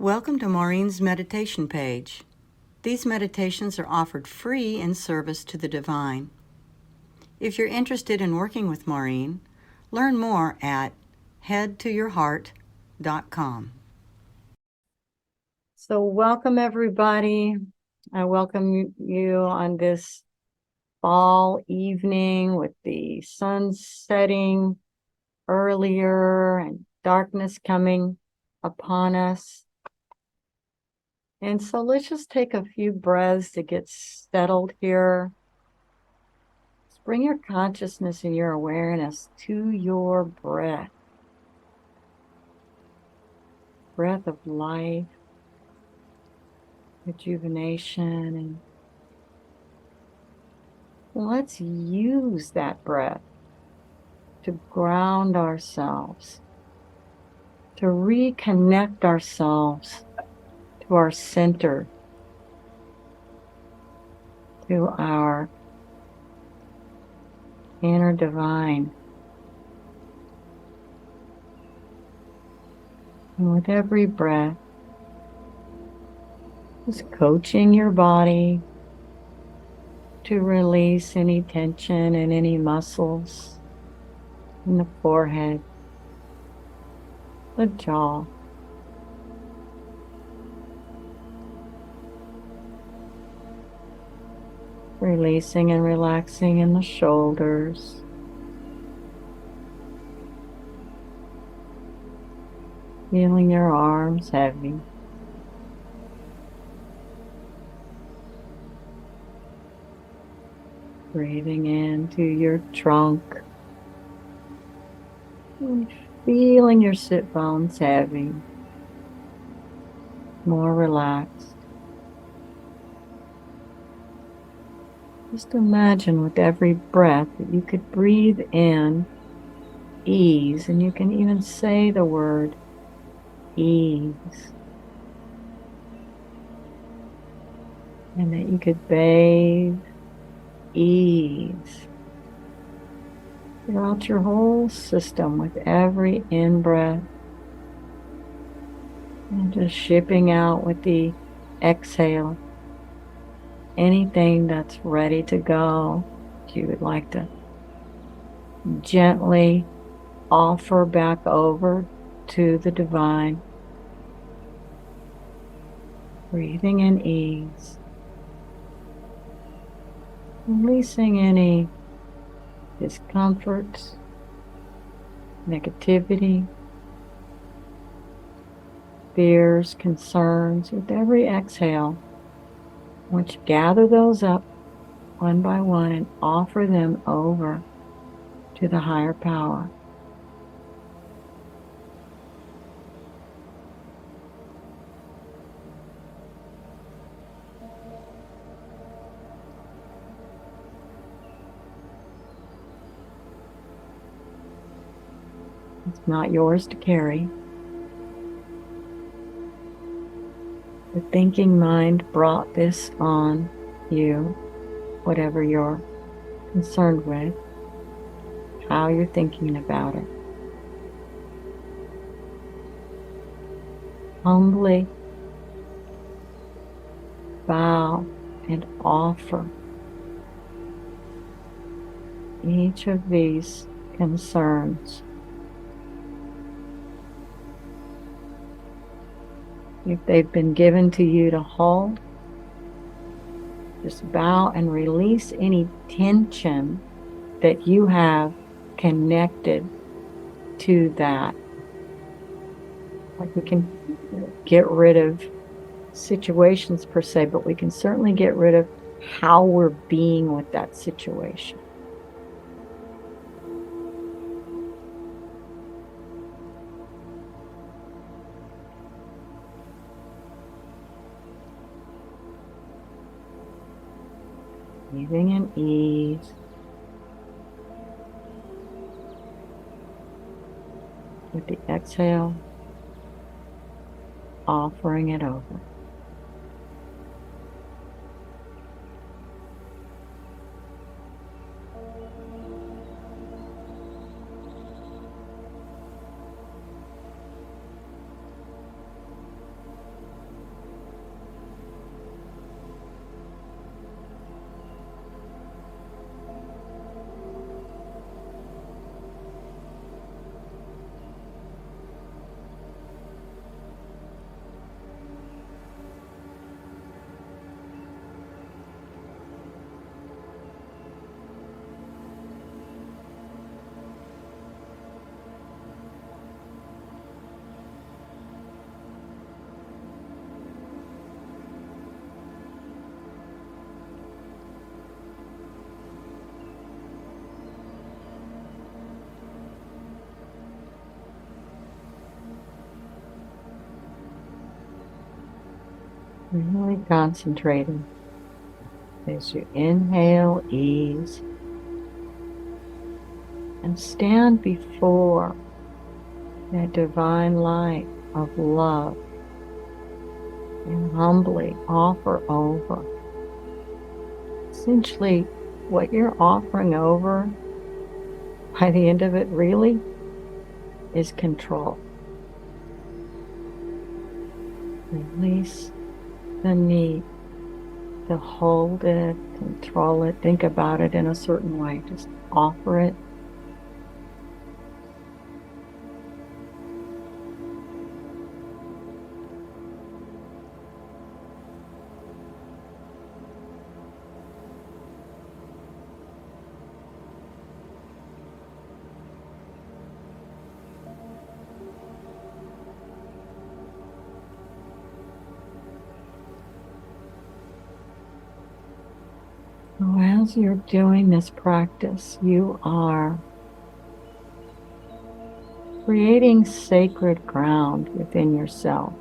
Welcome to Maurine's meditation page. These meditations are offered free in service to the divine. If you're interested in working with Maurine, learn more at headtoyourheart.com. So welcome everybody. I welcome you on this fall evening with the sun setting earlier and darkness coming upon us. And so let's just take a few breaths to get settled here. Just bring your consciousness and your awareness to your breath. Breath of life, rejuvenation, and let's use that breath to ground ourselves, to reconnect ourselves to our center, to our inner divine. And with every breath, just coaching your body to release any tension in any muscles in the forehead, the jaw. Releasing and relaxing in the shoulders. Feeling your arms heavy. Breathing into your trunk. And feeling your sit bones heavy. More relaxed. Just imagine with every breath that you could breathe in ease, and you can even say the word ease. And that you could bathe ease throughout your whole system with every in-breath. And just shipping out with the exhale anything that's ready to go. If you would like to gently offer back over to the divine. Breathing in ease. Releasing any discomfort, negativity, fears, concerns with every exhale. Once you gather those up one by one and offer them over to the higher power. It's not yours to carry. The thinking mind brought this on you, whatever you're concerned with, how you're thinking about it. Humbly bow and offer each of these concerns. If they've been given to you to hold, just bow and release any tension that you have connected to that. Like we can get rid of situations per se, but we can certainly get rid of how we're being with that situation. Breathing in ease. With the exhale, offering it over. Really concentrating as you inhale, ease, and stand before that divine light of love and humbly offer over. Essentially, what you're offering over by the end of it really is control. Release the need to hold it, control it, think about it in a certain way. Just offer it. So as you're doing this practice, you are creating sacred ground within yourself.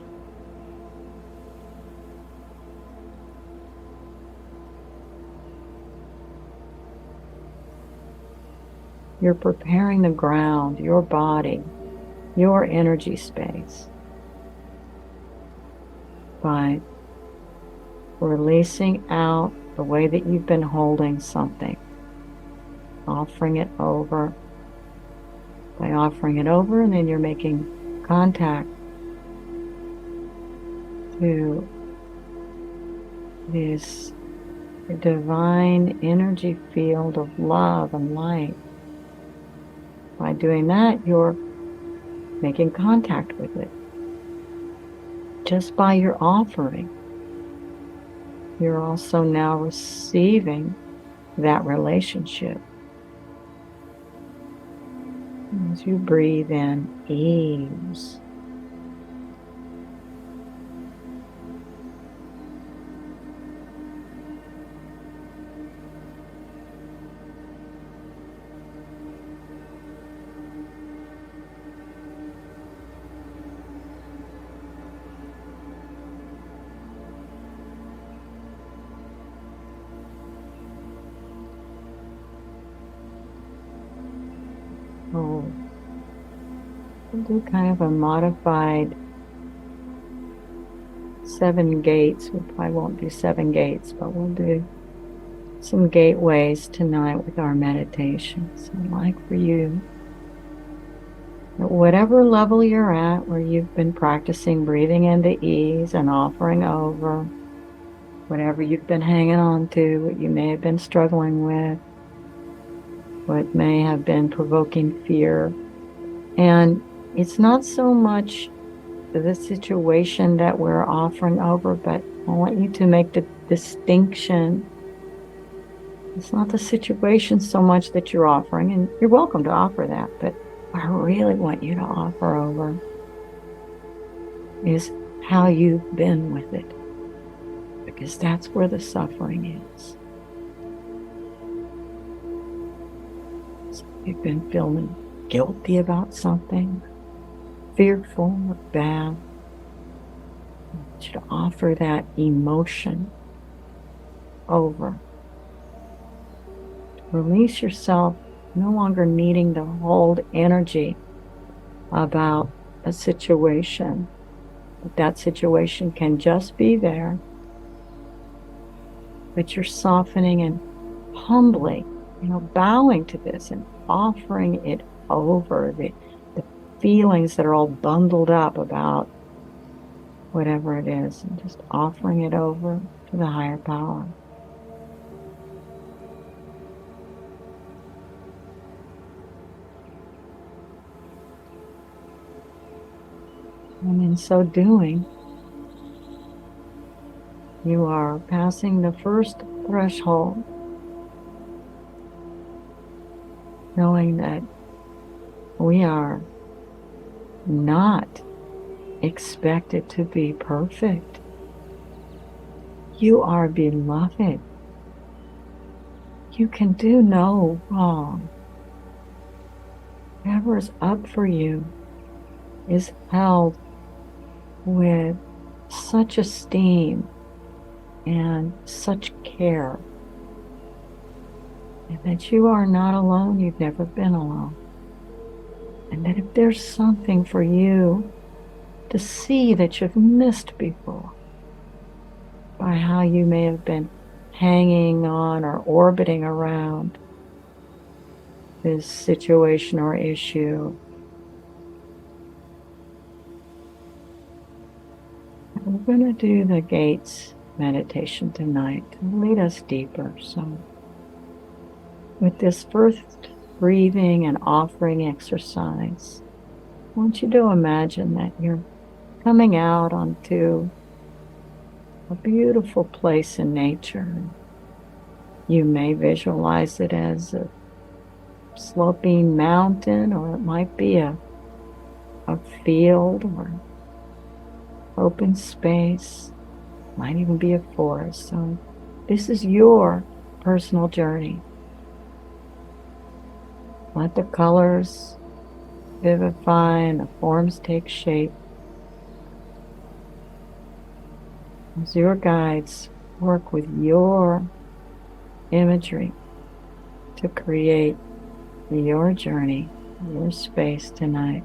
You're preparing the ground, your body, your energy space by releasing out the way that you've been holding something, offering it over. By offering it over, and then you're making contact to this divine energy field of love and light. By doing that, you're making contact with it. Just by your offering, you're also now receiving that relationship. As you breathe in ease, we'll do kind of a modified 7 gates. We probably won't do 7 gates, but we'll do some gateways tonight with our meditations. I'd like for you, at whatever level you're at, where you've been practicing breathing into ease and offering over, whatever you've been hanging on to, what you may have been struggling with, what may have been provoking fear. And it's not so much the situation that we're offering over, but I want you to make the distinction. It's not the situation so much that you're offering, and you're welcome to offer that, but what I really want you to offer over is how you've been with it, because that's where the suffering is. So you've been feeling guilty about something, fearful or bad. I want you to offer that emotion over. Release yourself, no longer needing to hold energy about a situation. That situation can just be there, but you're softening and humbly, bowing to this and offering it over, the feelings that are all bundled up about whatever it is, and just offering it over to the higher power. And in so doing, you are passing the first threshold, knowing that we are not expected to be perfect. You are beloved. You can do no wrong. Whatever is up for you is held with such esteem and such care. And that you are not alone, you've never been alone. And that if there's something for you to see that you've missed before, by how you may have been hanging on or orbiting around this situation or issue, we're going to do the gates meditation tonight to lead us deeper. So, with this first breathing and offering exercise, I want you to imagine that you're coming out onto a beautiful place in nature. You may visualize it as a sloping mountain, or it might be a field or open space, might even be a forest. So this is your personal journey. Let the colors vivify and the forms take shape as your guides work with your imagery to create your journey, your space tonight.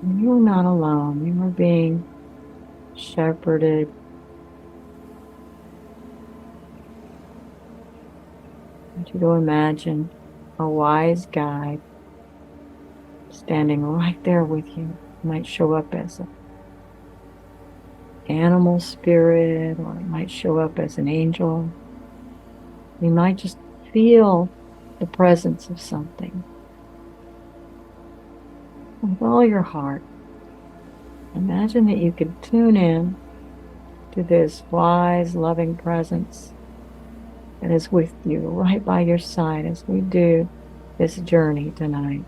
And you're not alone. You are being shepherded. I want you to imagine a wise guide standing right there with you. It might show up as an animal spirit, or it might show up as an angel. You might just feel the presence of something. With all your heart, imagine that you could tune in to this wise, loving presence that is with you right by your side as we do this journey tonight.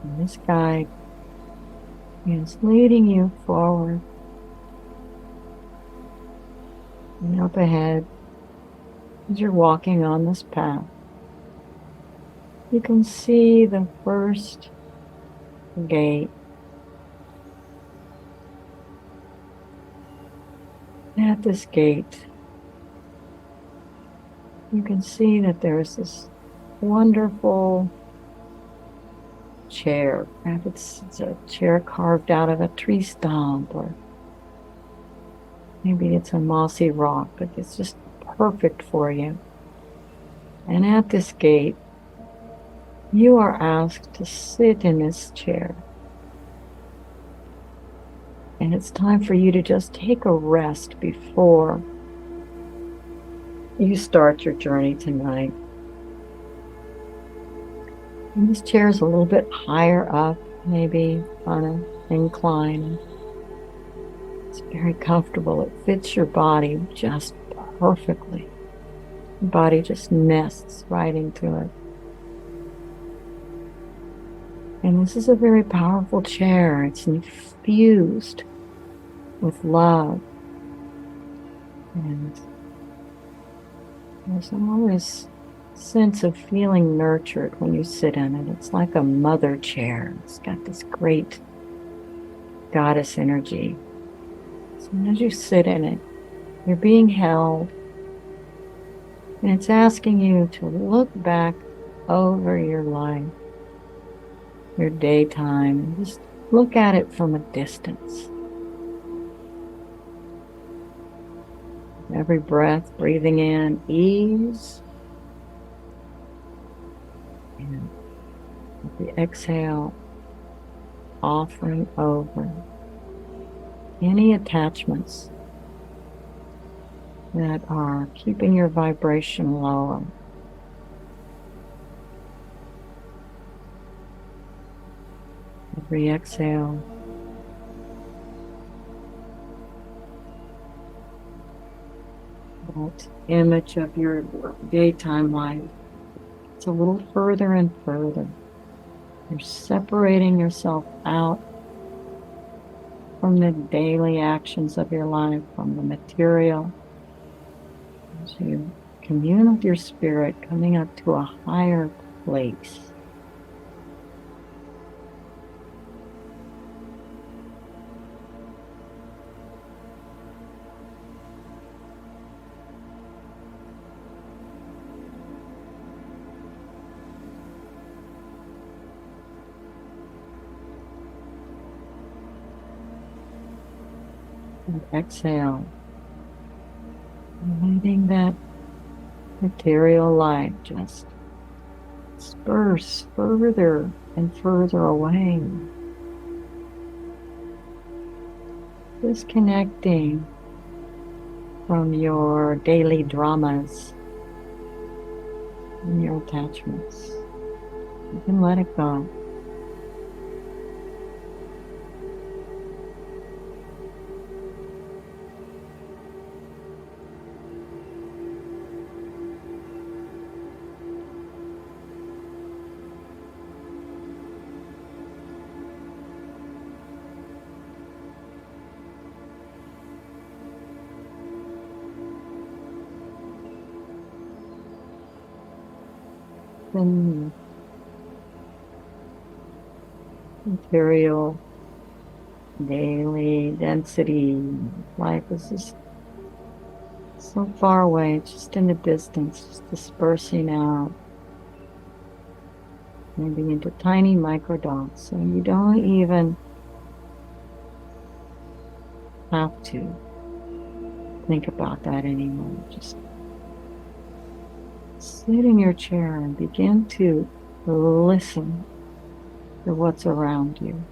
And this guide is leading you forward and up ahead as you're walking on this path. You can see the first gate. At this gate, you can see that there's this wonderful chair. Perhaps it's a chair carved out of a tree stump, or maybe it's a mossy rock, but it's just perfect for you. And at this gate, you are asked to sit in this chair. And it's time for you to just take a rest before you start your journey tonight. And this chair is a little bit higher up, maybe on an incline. It's very comfortable. It fits your body just perfectly. Your body just nests right into it. And this is a very powerful chair. It's infused with love. And there's always a sense of feeling nurtured when you sit in it. It's like a mother chair. It's got this great goddess energy. So as you sit in it, you're being held. And it's asking you to look back over your life, your daytime, and just look at it from a distance. Every breath, breathing in ease, and with the exhale, offering over any attachments that are keeping your vibration lower. Every exhale, that image of your daytime life, it's a little further and further. You're separating yourself out from the daily actions of your life, from the material, as you commune with your spirit, coming up to a higher place. And exhale, letting that material life just disperse further and further away, disconnecting from your daily dramas and your attachments. You can let it go. Then material daily density life is just so far away, just in the distance, just dispersing out, maybe into tiny micro dots. So you don't even have to think about that anymore. Just sit in your chair and begin to listen to what's around you.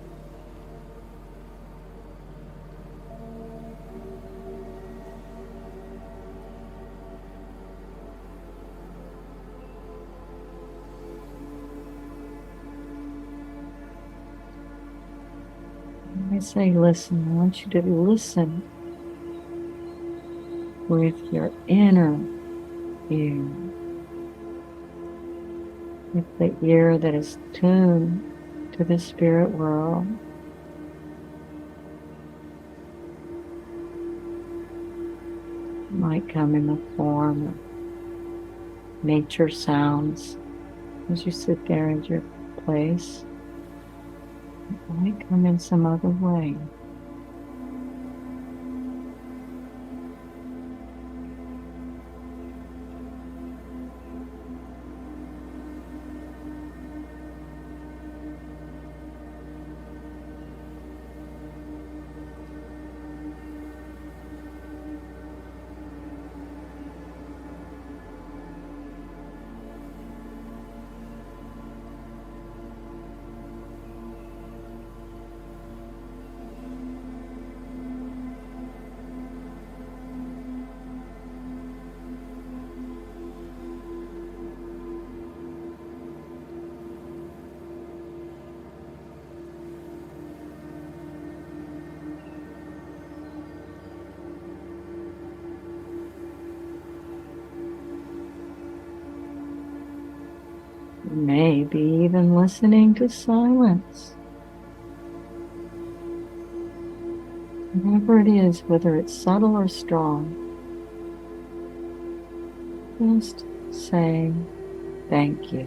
When I say listen, I want you to listen with your inner ear, with the ear that is tuned to the spirit world. It might come in the form of nature sounds as you sit there at your place. It might come in some other way. Maybe even listening to silence. Whatever it is, whether it's subtle or strong, just saying thank you.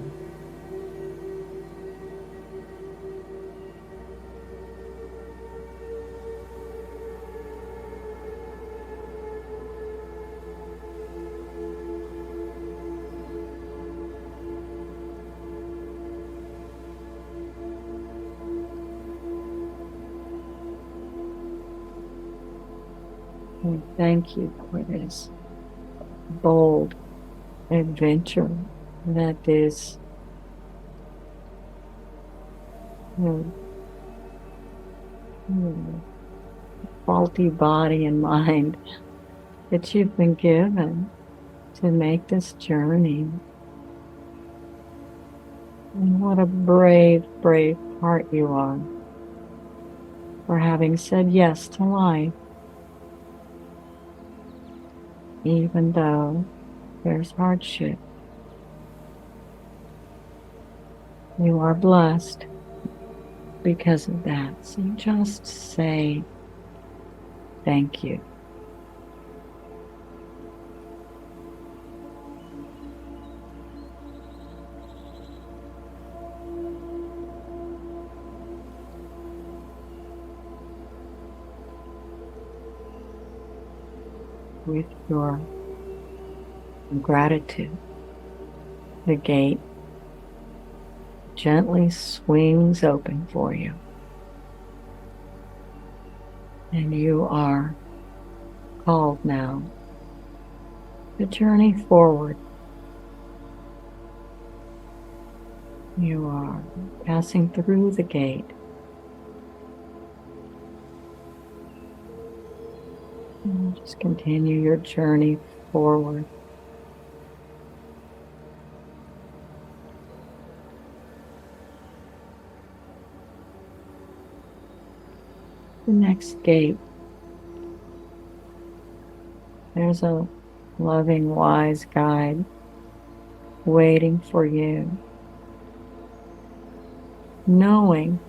And thank you for this bold adventure that this you know, faulty body and mind that you've been given to make this journey. And what a brave, brave heart you are for having said yes to life, even though there's hardship. You are blessed because of that. So just say thank you. With your gratitude, the gate gently swings open for you, and you are called now to journey forward. You are passing through the gate. And just continue your journey forward. The next gate, there's a loving, wise guide waiting for you, knowing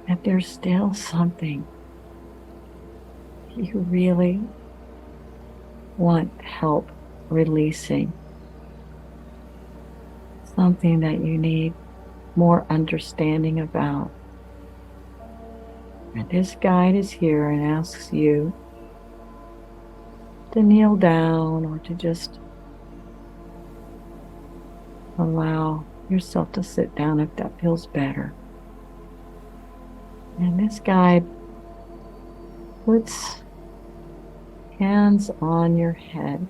that there's still something you really want help releasing, something that you need more understanding about. And this guide is here and asks you to kneel down or to just allow yourself to sit down if that feels better. And this guide puts hands on your head.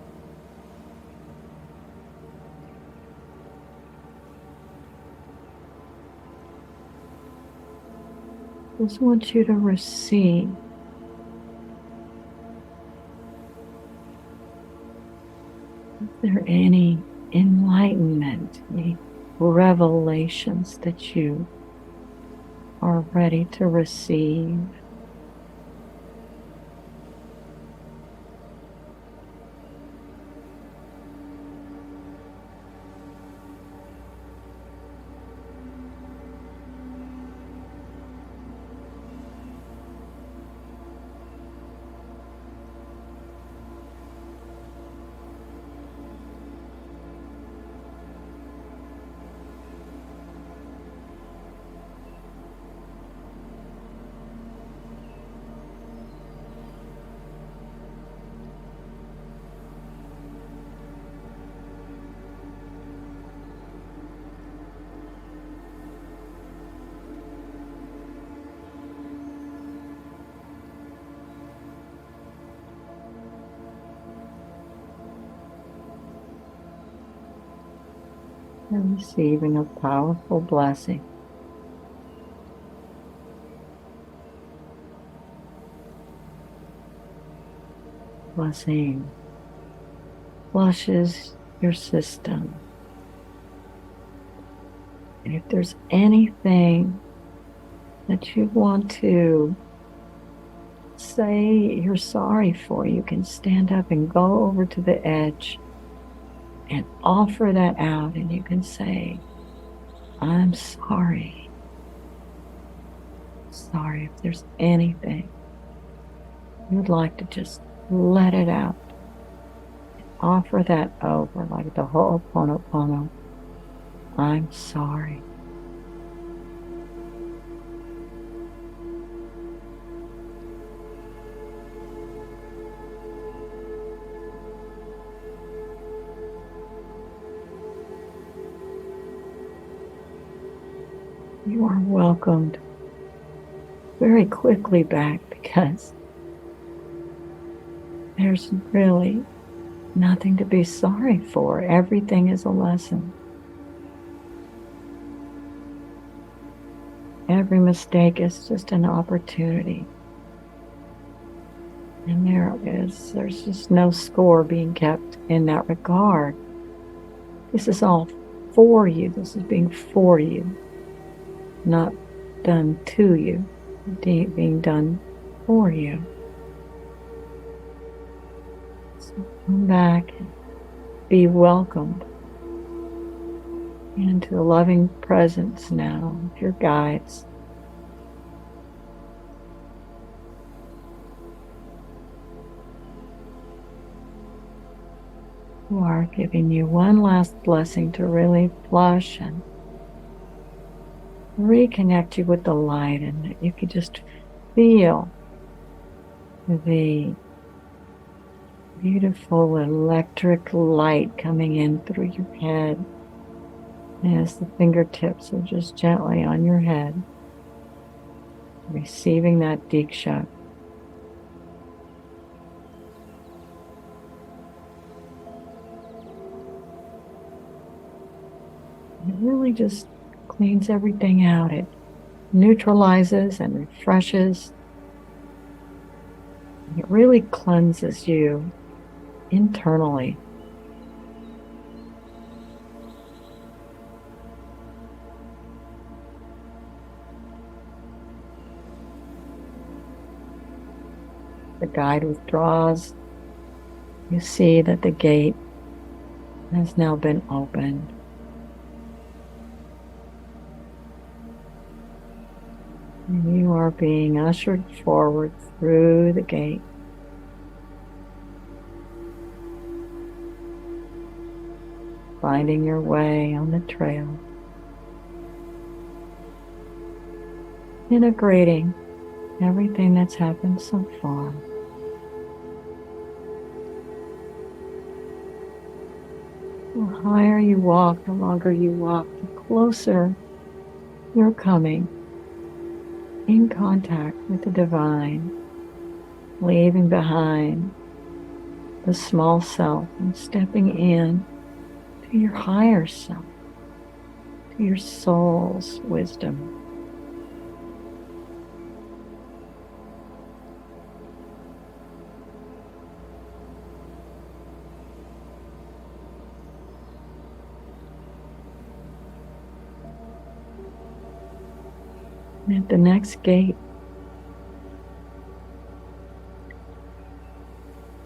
Just want you to receive if there any enlightenment, any revelations that you are ready to receive. And receiving a powerful blessing. Blessing flushes your system. And if there's anything that you want to say you're sorry for, you can stand up and go over to the edge and offer that out, and you can say, I'm sorry. Sorry if there's anything you'd like to just let it out. Offer that over like the Ho'oponopono. I'm sorry. You are welcomed very quickly back, because there's really nothing to be sorry for. Everything is a lesson. Every mistake is just an opportunity. And there's just no score being kept in that regard. This is all for you. This is being for you, not done to you, being done for you. So come back and be welcomed into the loving presence now of your guides. who are giving you one last blessing to really flush and reconnect you with the light, and that you could just feel the beautiful electric light coming in through your head as the fingertips are just gently on your head, receiving that diksha. It really just cleans everything out. It neutralizes and refreshes. It really cleanses you internally. The guide withdraws. You see that the gate has now been opened. And you are being ushered forward through the gate, finding your way on the trail, integrating everything that's happened so far. The higher you walk, the longer you walk, the closer you're coming in contact with the divine, leaving behind the small self and stepping in to your higher self, to your soul's wisdom. And at the next gate,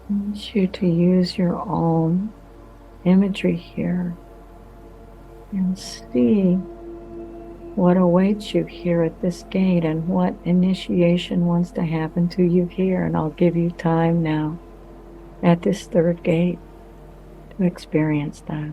I want you to use your own imagery here and see what awaits you here at this gate and what initiation wants to happen to you here. And I'll give you time now at this third gate to experience that.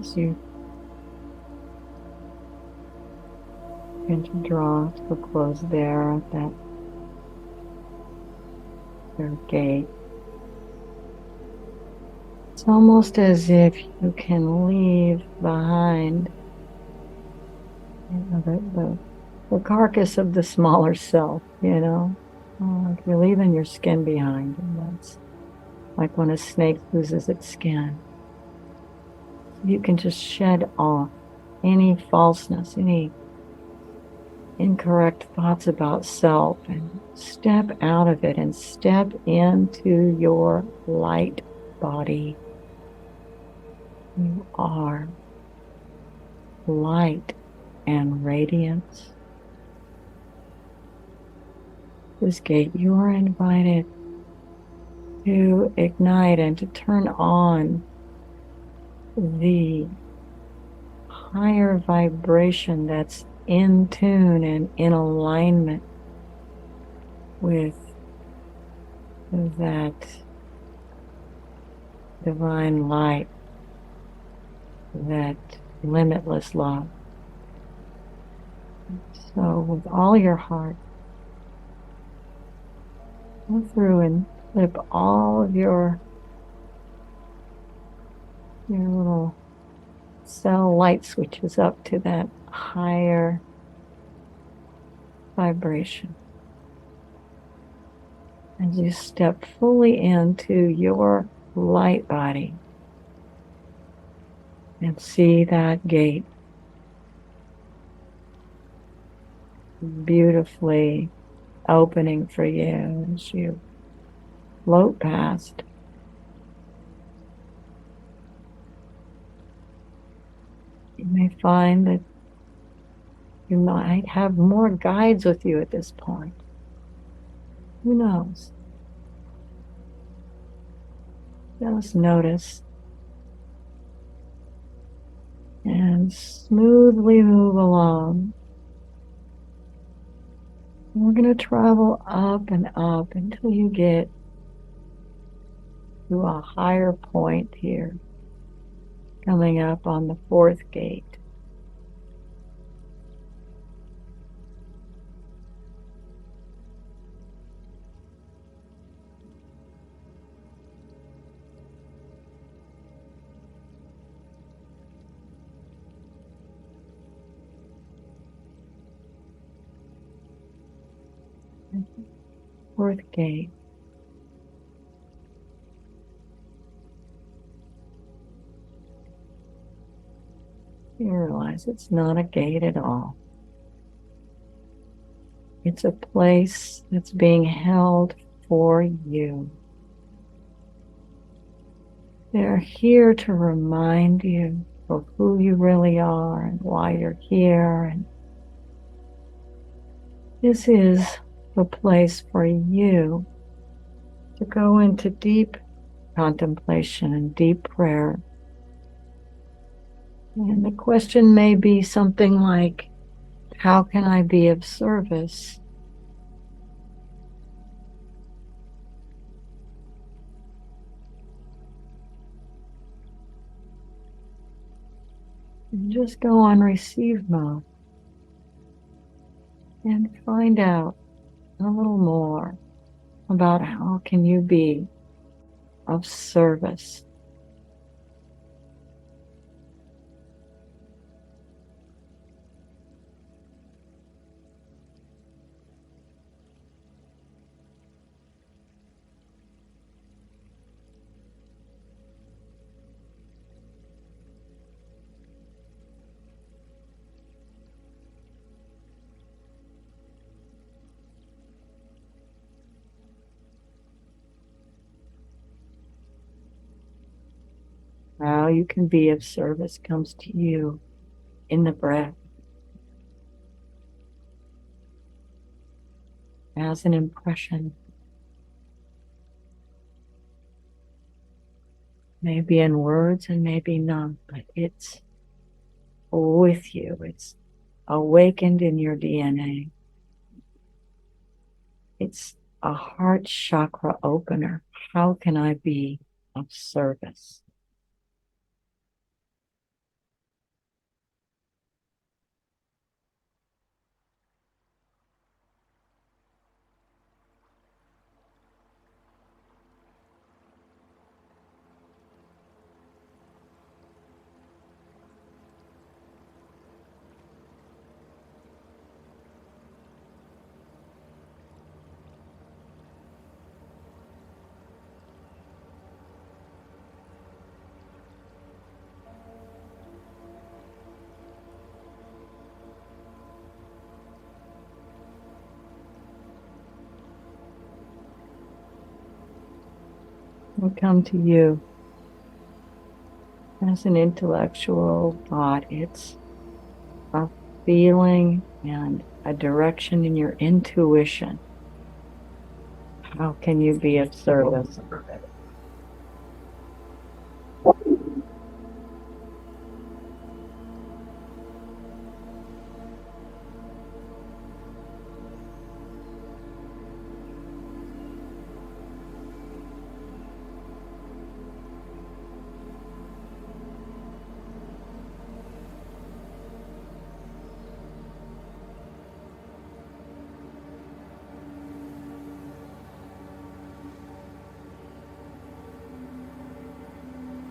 As you begin to draw to a close there at that third gate, it's almost as if you can leave behind the carcass of the smaller self, like you're leaving your skin behind. And that's like when a snake loses its skin. You can just shed off any falseness, any incorrect thoughts about self, and step out of it and step into your light body. You are light and radiance. This gate, you are invited to ignite and to turn on the higher vibration that's in tune and in alignment with that divine light, that limitless love. So with all your heart, go through and flip all of your little cell light switches up to that higher vibration. And you step fully into your light body and see that gate beautifully opening for you as you float past. You may find that you might have more guides with you at this point. Who knows? Just notice and smoothly move along. We're going to travel up and up until you get to a higher point here, coming up on the fourth gate. Fourth gate. You realize it's not a gate at all. It's a place that's being held for you. They're here to remind you of who you really are and why you're here. And this is the place for you to go into deep contemplation and deep prayer. And the question may be something like, how can I be of service? And just go on receive mode and find out a little more about how can you be of service. How you can be of service comes to you in the breath as an impression. Maybe in words and maybe not, but it's with you. It's awakened in your DNA. It's a heart chakra opener. How can I be of service? will come to you as an intellectual thought. It's a feeling and a direction in your intuition. How can you be of service?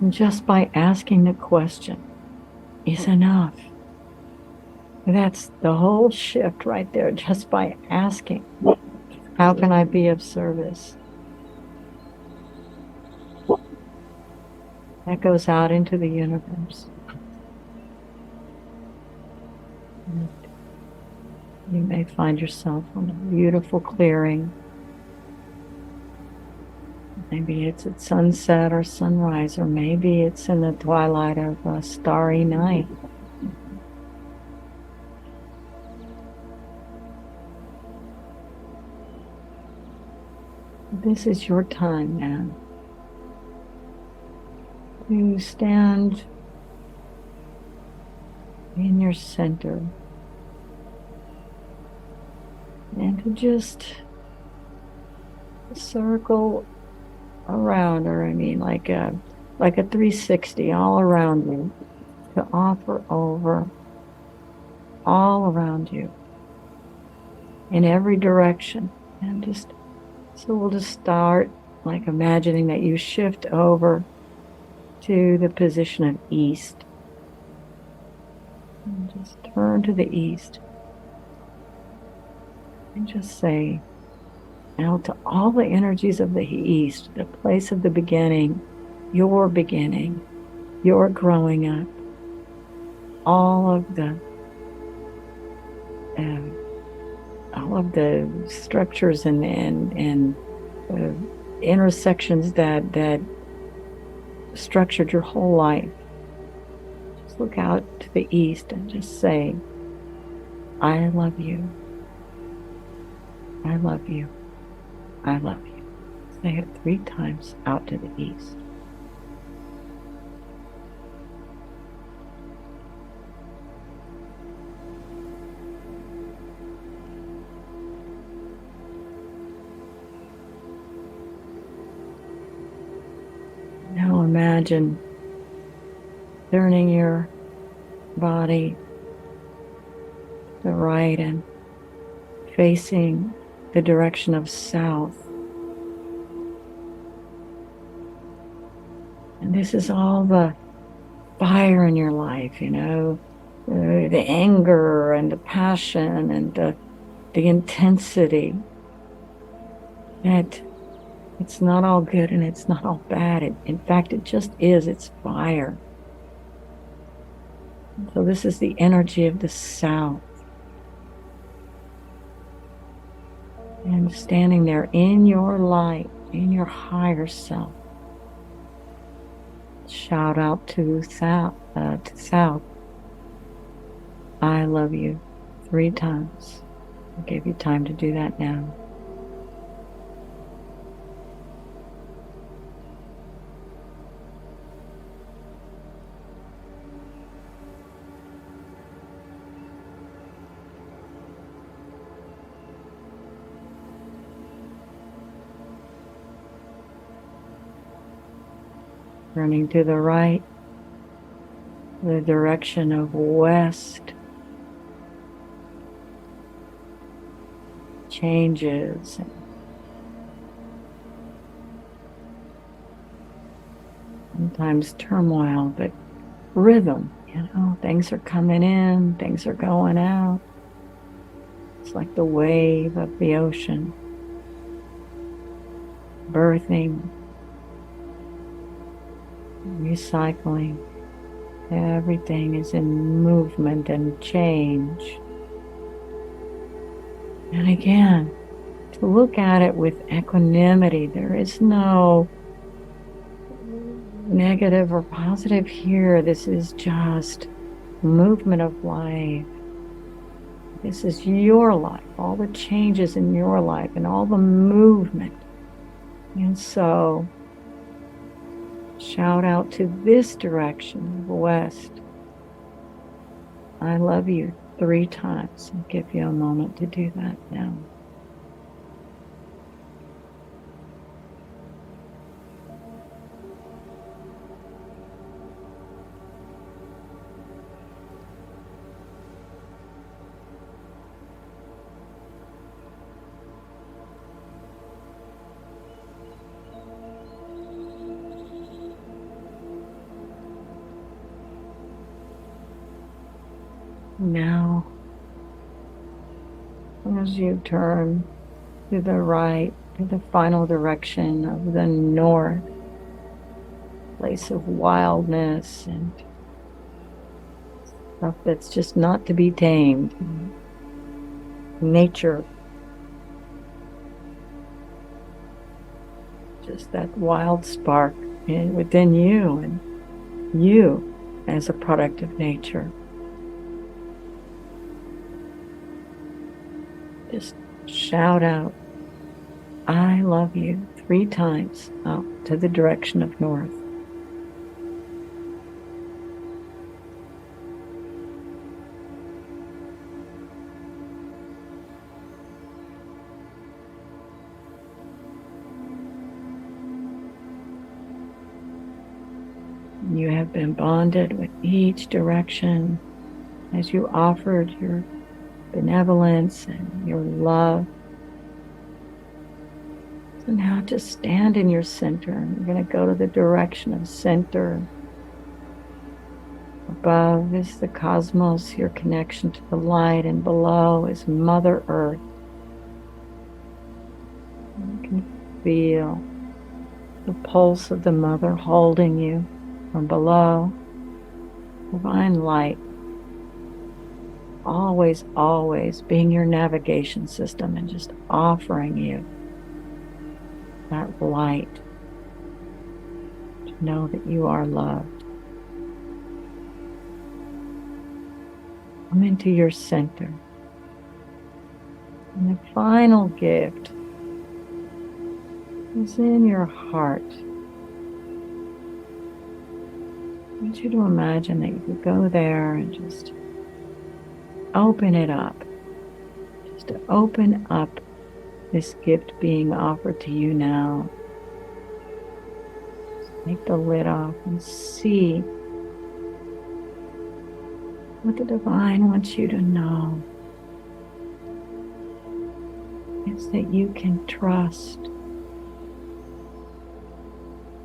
And just by asking the question is enough. That's the whole shift right there, just by asking, how can I be of service? That goes out into the universe. And you may find yourself on a beautiful clearing. Maybe it's at sunset or sunrise, or maybe it's in the twilight of a starry night. This is your time now to stand in your center and to just circle around her. I mean, like a 360 all around you, to offer over all around you in every direction. And just, so we'll just start like imagining that you shift over to the position of east. And just turn to the east. And just say, now to all the energies of the east, the place of the beginning, your growing up, all of the structures and intersections that structured your whole life. Just look out to the east and just say, I love you. I love you. I love you. Say it 3 times out to the east. Now imagine turning your body to the right and facing the direction of south. And this is all the fire in your life, you know, the anger and the passion and the intensity. That it's not all good and it's not all bad. In fact, it just is. It's fire. So this is the energy of the south. And standing there in your light, in your higher self. Shout out to south. I love you 3 times. I'll give you time to do that now. Turning to the right, the direction of west changes. Sometimes turmoil, but rhythm, you know, things are coming in, things are going out. It's like the wave of the ocean, birthing, recycling. Everything is in movement and change. And again, to look at it with equanimity. There is no negative or positive here. This is just movement of life. This is your life, all the changes in your life and all the movement. And so shout out to this direction, west. I love you 3 times. I'll give you a moment to do that now. Now, as you turn to the right, to the final direction of the north, place of wildness and stuff that's just not to be tamed. Nature, just that wild spark within you and you as a product of nature. Just shout out, I love you 3 times out to the direction of north. You have been bonded with each direction as you offered your benevolence and your love. So now just stand in your center. You're going to go to the direction of center. Above is the cosmos, your connection to the light, and below is Mother Earth. You can feel the pulse of the mother holding you from below. Divine light, always, always being your navigation system and just offering you that light to know that you are loved. Come into your center. And the final gift is in your heart. I want you to imagine that you could go there and just open it up. Just to open up this gift being offered to you now. Just take the lid off and see what the divine wants you to know. It's that you can trust.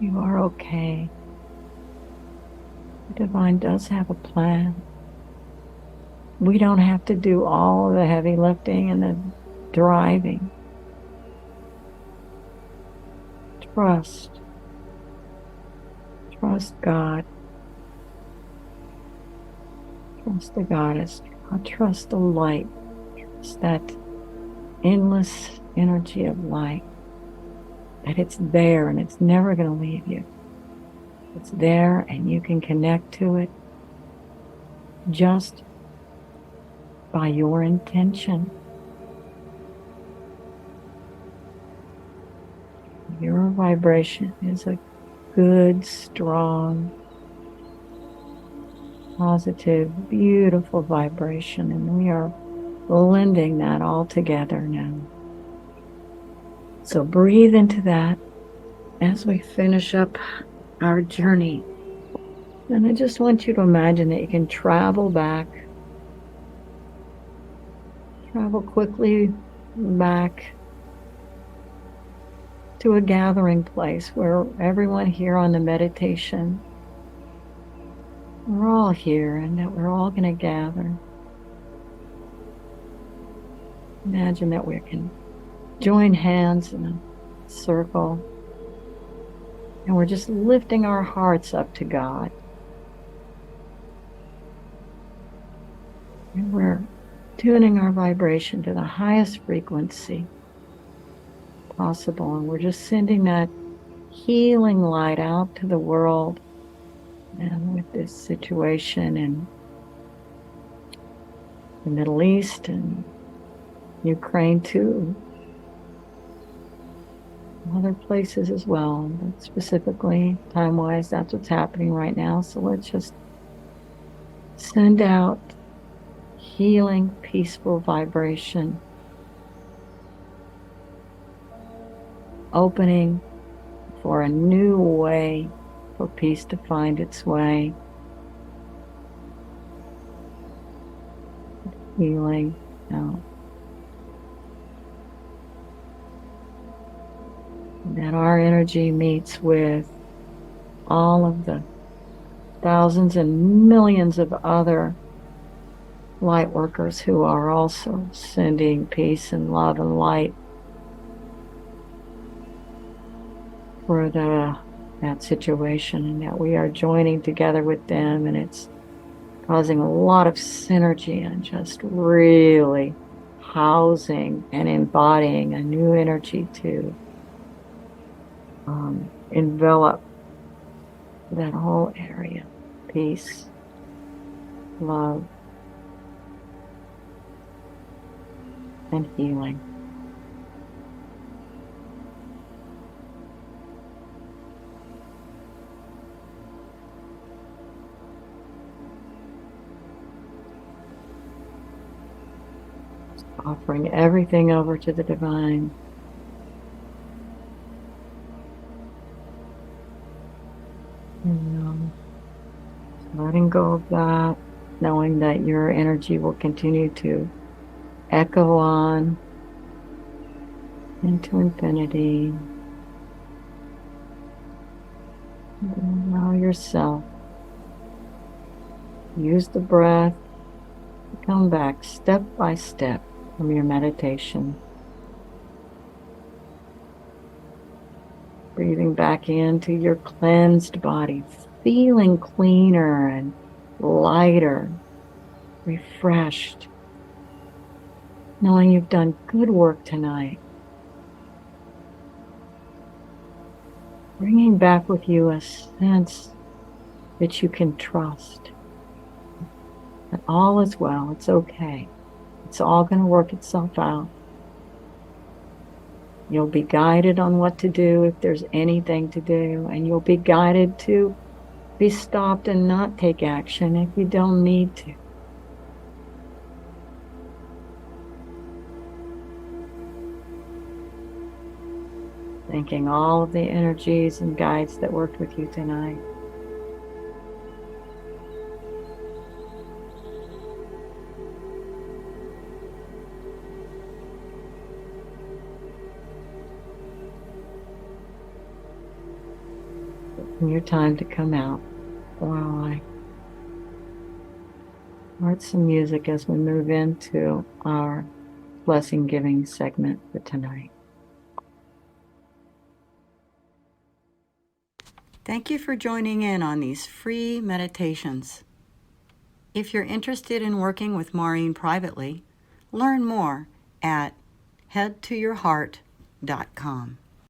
You are okay. The divine does have a plan. We don't have to do all of the heavy lifting and the driving. Trust. Trust God. Trust the goddess. Trust the light. Trust that endless energy of light. That it's there and it's never going to leave you. It's there and you can connect to it just by your intention. Your vibration is a good, strong, positive, beautiful vibration, and we are blending that all together now. So breathe into that as we finish up our journey. And I just want you to imagine that you can travel quickly back to a gathering place where everyone here on the meditation, we're all here and that we're all going to gather. Imagine that we can join hands in a circle and we're just lifting our hearts up to God. And we're tuning our vibration to the highest frequency possible. And we're just sending that healing light out to the world. And with this situation in the Middle East and Ukraine too, other places as well, but specifically time-wise, that's what's happening right now. So let's just send out healing, peaceful vibration, opening for a new way for peace to find its way, healing out. That our energy meets with all of the thousands and millions of other light workers who are also sending peace and love and light for that situation, and that we are joining together with them, and it's causing a lot of synergy and just really housing and embodying a new energy to envelop that whole area. Peace, love, and healing. Offering everything over to the divine. And, letting go of that, knowing that your energy will continue to echo on into infinity. And allow yourself, use the breath to come back step by step from your meditation. Breathing back into your cleansed body, feeling cleaner and lighter, refreshed, knowing you've done good work tonight. Bringing back with you a sense that you can trust, that all is well, it's okay. It's all going to work itself out. You'll be guided on what to do if there's anything to do, and you'll be guided to be stopped and not take action if you don't need to. Thanking all of the energies and guides that worked with you tonight. Your time to come out while I start some music as we move into our blessing giving segment for tonight. Thank you for joining in on these free meditations. If you're interested in working with Maurine privately, learn more at headtoyourheart.com.